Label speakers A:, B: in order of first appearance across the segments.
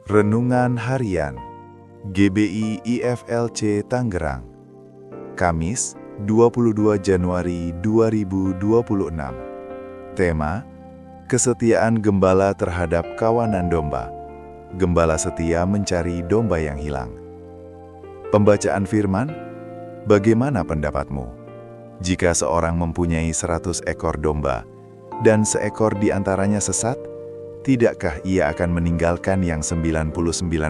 A: Renungan Harian GBI IFLC Tangerang, Kamis 22 Januari 2026. Tema: Kesetiaan Gembala terhadap Kawanan Domba. Gembala setia mencari domba yang hilang. Pembacaan firman: Bagaimana pendapatmu? Jika seorang mempunyai 100 ekor domba, dan seekor di antaranya sesat, tidakkah ia akan meninggalkan yang 99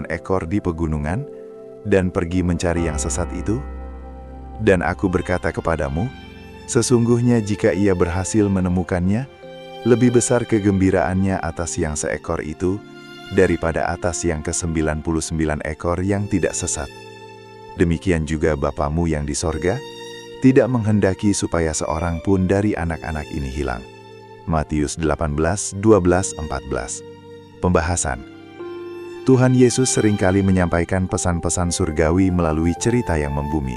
A: ekor di pegunungan, dan pergi mencari yang sesat itu? Dan aku berkata kepadamu, sesungguhnya jika ia berhasil menemukannya, lebih besar kegembiraannya atas yang seekor itu, daripada atas yang ke-99 ekor yang tidak sesat. Demikian juga Bapamu yang di sorga, tidak menghendaki supaya seorang pun dari anak-anak ini hilang. Matius 18:12-14. Pembahasan: Tuhan Yesus seringkali menyampaikan pesan-pesan surgawi melalui cerita yang membumi.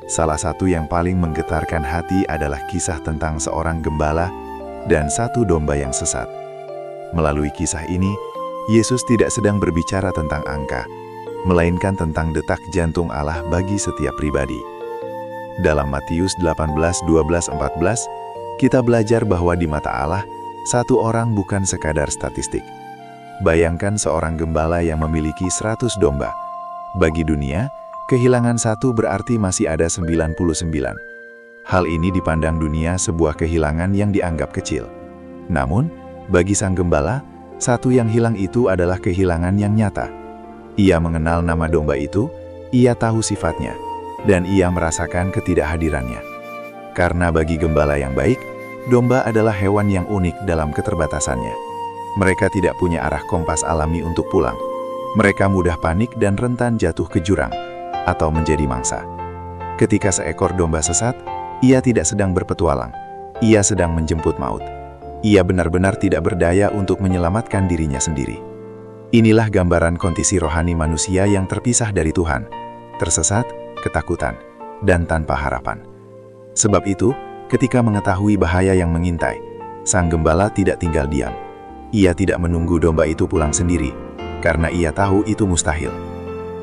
A: Salah satu yang paling menggetarkan hati adalah kisah tentang seorang gembala dan satu domba yang sesat. Melalui kisah ini, Yesus tidak sedang berbicara tentang angka, melainkan tentang detak jantung Allah bagi setiap pribadi. Dalam Matius 18:12-14, kita belajar bahwa di mata Allah, satu orang bukan sekadar statistik. Bayangkan seorang gembala yang memiliki 100 domba. Bagi dunia, kehilangan satu berarti masih ada 99. Hal ini dipandang dunia sebuah kehilangan yang dianggap kecil. Namun, bagi sang gembala, satu yang hilang itu adalah kehilangan yang nyata. Ia mengenal nama domba itu, ia tahu sifatnya, dan ia merasakan ketidakhadirannya. Karena bagi gembala yang baik, domba adalah hewan yang unik dalam keterbatasannya. Mereka tidak punya arah kompas alami untuk pulang. Mereka mudah panik dan rentan jatuh ke jurang atau menjadi mangsa. Ketika seekor domba sesat, ia tidak sedang berpetualang. Ia sedang menjemput maut. Ia benar-benar tidak berdaya untuk menyelamatkan dirinya sendiri. Inilah gambaran kondisi rohani manusia yang terpisah dari Tuhan, tersesat, ketakutan, dan tanpa harapan. Sebab itu, ketika mengetahui bahaya yang mengintai, sang gembala tidak tinggal diam. Ia tidak menunggu domba itu pulang sendiri, karena ia tahu itu mustahil.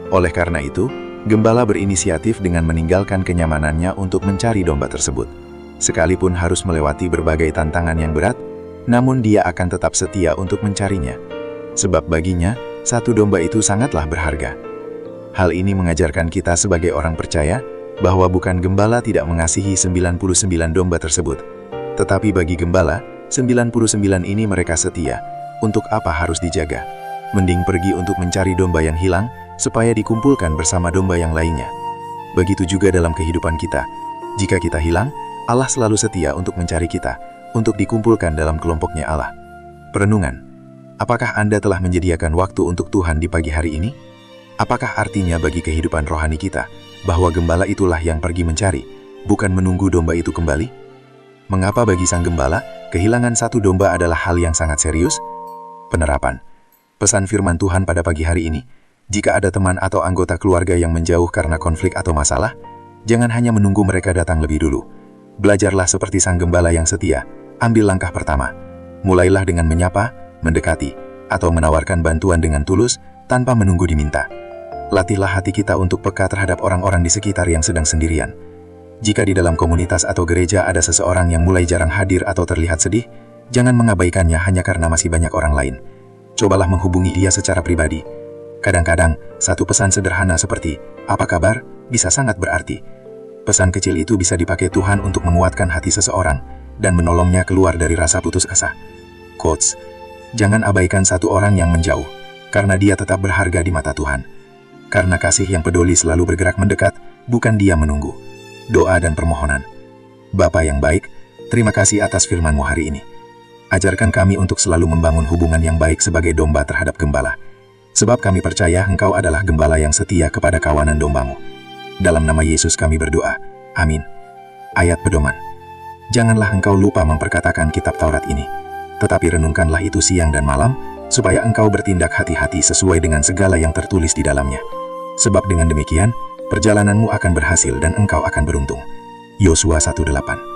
A: Oleh karena itu, gembala berinisiatif dengan meninggalkan kenyamanannya untuk mencari domba tersebut. Sekalipun harus melewati berbagai tantangan yang berat, namun dia akan tetap setia untuk mencarinya. Sebab baginya, satu domba itu sangatlah berharga. Hal ini mengajarkan kita sebagai orang percaya, bahwa bukan gembala tidak mengasihi 99 domba tersebut. Tetapi bagi gembala, 99 ini mereka setia. Untuk apa harus dijaga? Mending pergi untuk mencari domba yang hilang, supaya dikumpulkan bersama domba yang lainnya. Begitu juga dalam kehidupan kita. Jika kita hilang, Allah selalu setia untuk mencari kita, untuk dikumpulkan dalam kelompoknya Allah. Perenungan: apakah Anda telah menyediakan waktu untuk Tuhan di pagi hari ini? Apakah artinya bagi kehidupan rohani kita, bahwa gembala itulah yang pergi mencari, bukan menunggu domba itu kembali? Mengapa bagi sang gembala, kehilangan satu domba adalah hal yang sangat serius? Penerapan pesan firman Tuhan pada pagi hari ini: jika ada teman atau anggota keluarga yang menjauh karena konflik atau masalah, jangan hanya menunggu mereka datang lebih dulu. Belajarlah seperti sang gembala yang setia. Ambil langkah pertama. Mulailah dengan menyapa, mendekati, atau menawarkan bantuan dengan tulus, tanpa menunggu diminta. Latihlah hati kita untuk peka terhadap orang-orang di sekitar yang sedang sendirian. Jika di dalam komunitas atau gereja ada seseorang yang mulai jarang hadir atau terlihat sedih, jangan mengabaikannya hanya karena masih banyak orang lain. Cobalah menghubungi dia secara pribadi. Kadang-kadang, satu pesan sederhana seperti, "Apa kabar?" bisa sangat berarti. Pesan kecil itu bisa dipakai Tuhan untuk menguatkan hati seseorang dan menolongnya keluar dari rasa putus asa. Quotes: jangan abaikan satu orang yang menjauh, karena dia tetap berharga di mata Tuhan. Karena kasih yang peduli selalu bergerak mendekat, bukan dia menunggu. Doa dan permohonan. Bapa yang baik, terima kasih atas firman-Mu hari ini. Ajarkan kami untuk selalu membangun hubungan yang baik sebagai domba terhadap gembala. Sebab kami percaya Engkau adalah gembala yang setia kepada kawanan domba-Mu. Dalam nama Yesus kami berdoa. Amin. Ayat pedoman: janganlah engkau lupa memperkatakan kitab Taurat ini, tetapi renungkanlah itu siang dan malam, supaya engkau bertindak hati-hati sesuai dengan segala yang tertulis di dalamnya. Sebab dengan demikian, perjalananmu akan berhasil dan engkau akan beruntung. Yosua 1:8.